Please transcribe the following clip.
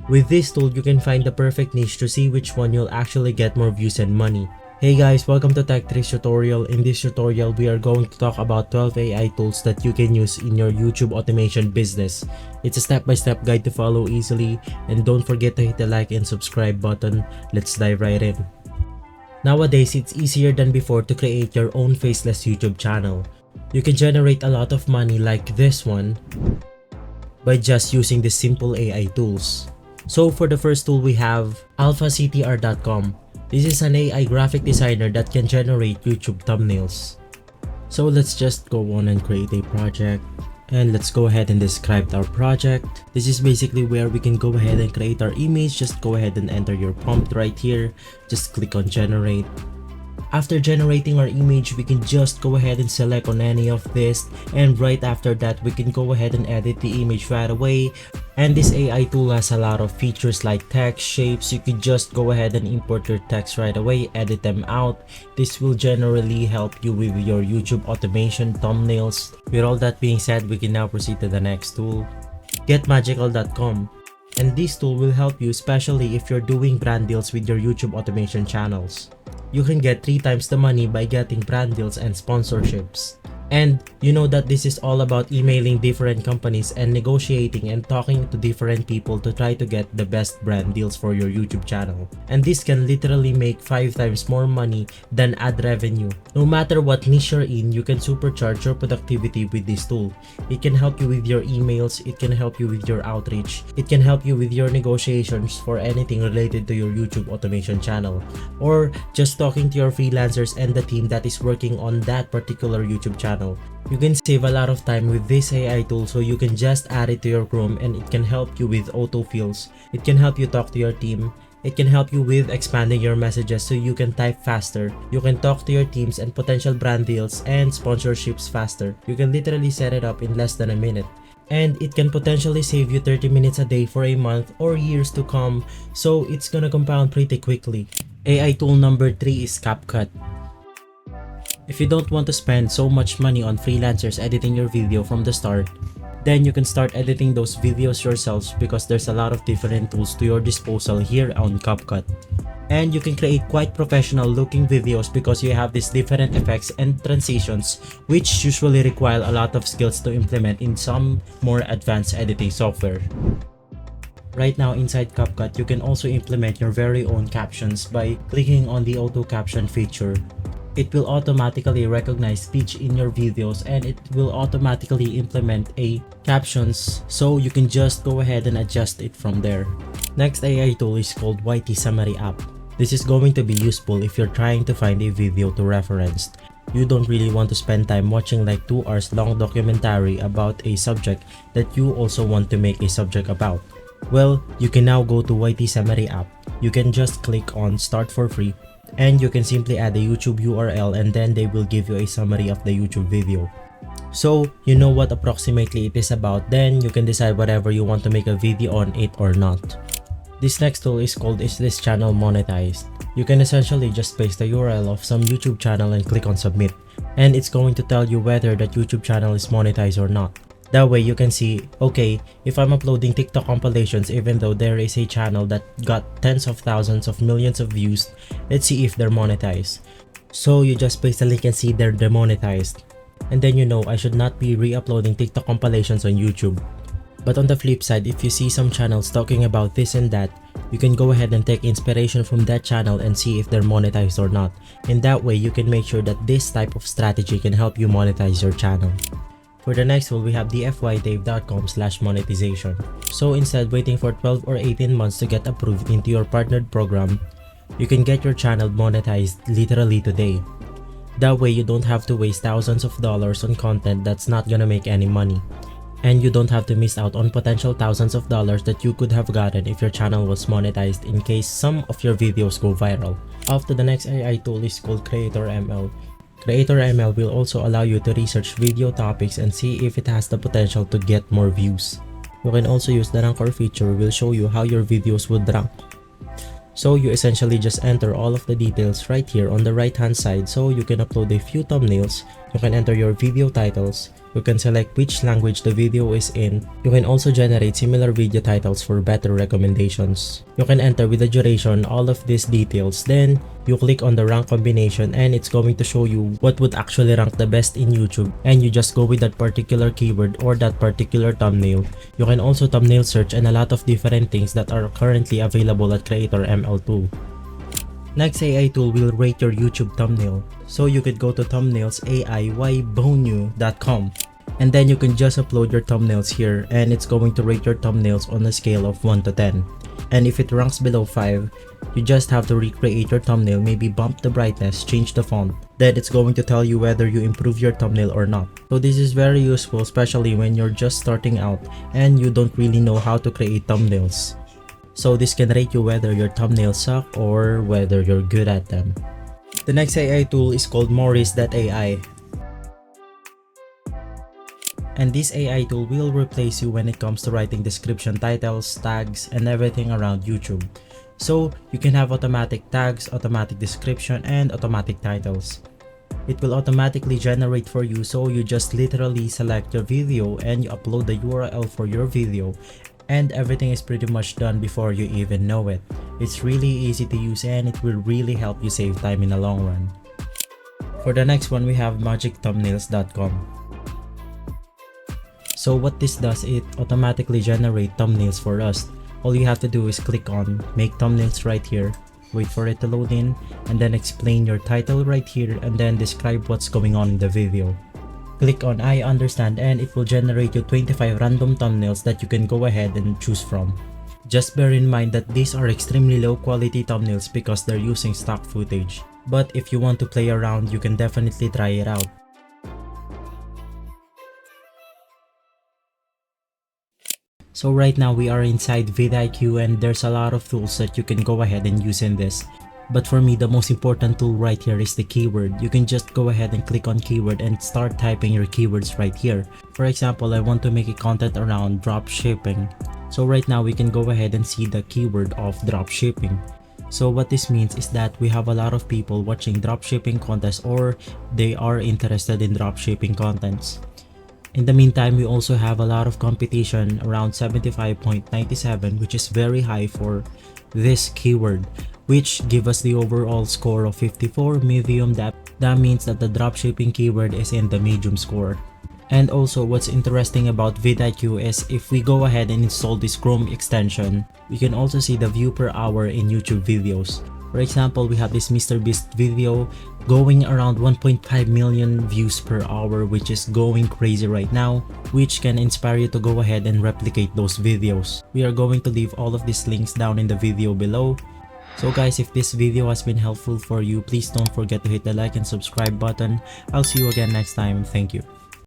With this tool, you can find the perfect niche to see which one you'll actually get more views and money. Hey guys, welcome to Tech Tricks tutorial. In this tutorial, we are going to talk about 12 AI tools that you can use in your YouTube automation business. It's a step-by-step guide to follow easily, and don't forget to hit the like and subscribe button. Let's dive right in. Nowadays, it's easier than before to create your own faceless YouTube channel. You can generate a lot of money like this one by just using the simple AI tools. So for the first tool, we have AlphaCcom. This is an AI graphic designer that can generate YouTube thumbnails. So let's just go on and create a project. And let's go ahead and describe our project. This is basically where we can go ahead and create our image. Just go ahead and enter your prompt right here. Just click on generate. After generating our image, we can just go ahead and select on any of this, and right after that we can go ahead and edit the image right away. And this AI tool has a lot of features like text, shapes. You can just go ahead and import your text right away, edit them out. This will generally help you with your YouTube automation, thumbnails. With all that being said, we can now proceed to the next tool, getmagical.com. And this tool will help you, especially if you're doing brand deals with your YouTube automation channels. You can get 3 times the money by getting brand deals and sponsorships. And you know that this is all about emailing different companies and negotiating and talking to different people to try to get the best brand deals for your YouTube channel. And this can literally make 5 times more money than ad revenue. No matter what niche you're in, you can supercharge your productivity with this tool. It can help you with your emails, it can help you with your outreach, it can help you with your negotiations for anything related to your YouTube automation channel, or just talking to your freelancers and the team that is working on that particular YouTube channel. You can save a lot of time with this AI tool, so you can just add it to your Chrome and it can help you with autofills. It can help you talk to your team. It can help you with expanding your messages so you can type faster. You can talk to your teams and potential brand deals and sponsorships faster. You can literally set it up in less than a minute. And it can potentially save you 30 minutes a day for a month or years to come, so it's gonna compound pretty quickly. AI tool number 3 is CapCut. If you don't want to spend so much money on freelancers editing your video from the start, then you can start editing those videos yourselves because there's a lot of different tools to your disposal here on CapCut. And you can create quite professional looking videos because you have these different effects and transitions, which usually require a lot of skills to implement in some more advanced editing software. Right now inside CapCut, you can also implement your very own captions by clicking on the auto caption feature. It will automatically recognize speech in your videos and it will automatically implement a captions, so you can just go ahead and adjust it from there. Next AI tool is called YT Summary app. This is going to be useful if you're trying to find a video to reference. You don't really want to spend time watching like 2 hours long documentary about a subject that you also want to make a subject about. Well, you can now go to YT Summary app. You can just click on start for free, and you can simply add a YouTube URL and then they will give you a summary of the YouTube video. So you know what approximately it is about, then you can decide whatever you want to make a video on it or not. This next tool is called Is This Channel Monetized? You can essentially just paste the URL of some YouTube channel and click on submit, and it's going to tell you whether that YouTube channel is monetized or not. That way you can see, okay, if I'm uploading TikTok compilations even though there is a channel that got tens of thousands of millions of views, let's see if they're monetized. So you just paste the link and see they're demonetized. And then you know I should not be re-uploading TikTok compilations on YouTube. But on the flip side, if you see some channels talking about this and that, you can go ahead and take inspiration from that channel and see if they're monetized or not. In that way, you can make sure that this type of strategy can help you monetize your channel. For the next tool, we have Davecom/monetization. So instead waiting for 12 or 18 months to get approved into your partnered program, you can get your channel monetized literally today. That way you don't have to waste thousands of dollars on content that's not gonna make any money. And you don't have to miss out on potential thousands of dollars that you could have gotten if your channel was monetized in case some of your videos go viral. After the next AI tool is called CreatorML. CreatorML will also allow you to research video topics and see if it has the potential to get more views. You can also use the rank or feature will show you how your videos would rank. So you essentially just enter all of the details right here on the right hand side, so you can upload a few thumbnails, you can enter your video titles, You can select which language the video is in. You can also generate similar video titles for better recommendations. You can enter with the duration, all of these details. Then you click on the rank combination and it's going to show you what would actually rank the best in YouTube, and you just go with that particular keyword or that particular thumbnail. You can also thumbnail search and a lot of different things that are currently available at CreatorML tool. Next AI tool will rate your YouTube thumbnail. So you could go to thumbnails.ai.com and then you can just upload your thumbnails here, and it's going to rate your thumbnails on a scale of 1 to 10. And if it ranks below 5, you just have to recreate your thumbnail, maybe bump the brightness, change the font. Then it's going to tell you whether you improve your thumbnail or not. So this is very useful, especially when you're just starting out and you don't really know how to create thumbnails. So this can rate you whether your thumbnails suck or whether you're good at them. The next AI tool is called Moras AI. And this AI tool will replace you when it comes to writing description, titles, tags, and everything around YouTube. So you can have automatic tags, automatic description, and automatic titles. It will automatically generate for you, so you just literally select your video and you upload the URL for your video, and everything is pretty much done before you even know it. It's really easy to use and it will really help you save time in the long run. For the next one, we have magicthumbnails.com. So what this does, it automatically generates thumbnails for us. All you have to do is click on make thumbnails right here, wait for it to load in, and then explain your title right here, and then describe what's going on in the video. Click on I understand and it will generate you 25 random thumbnails that you can go ahead and choose from. Just bear in mind that these are extremely low quality thumbnails because they're using stock footage. But if you want to play around, you can definitely try it out. So right now we are inside VidIQ and there's a lot of tools that you can go ahead and use in this. But for me, the most important tool right here is the keyword. You can just go ahead and click on keyword and start typing your keywords right here. For example, I want to make a content around drop shipping. So right now we can go ahead and see the keyword of drop shipping. So what this means is that we have a lot of people watching drop shipping contests, or they are interested in drop shipping contents. In the meantime, we also have a lot of competition, around 75.97, which is very high for this keyword, which give us the overall score of 54 medium. That means that the dropshipping keyword is in the medium score. And also, what's interesting about VidIQ is if we go ahead and install this Chrome extension, we can also see the view per hour in YouTube videos. For example, we have this MrBeast video going around 1.5 million views per hour, which is going crazy right now, which can inspire you to go ahead and replicate those videos. We are going to leave all of these links down in the video below. So guys, if this video has been helpful for you, please don't forget to hit the like and subscribe button. I'll see you again next time. Thank you.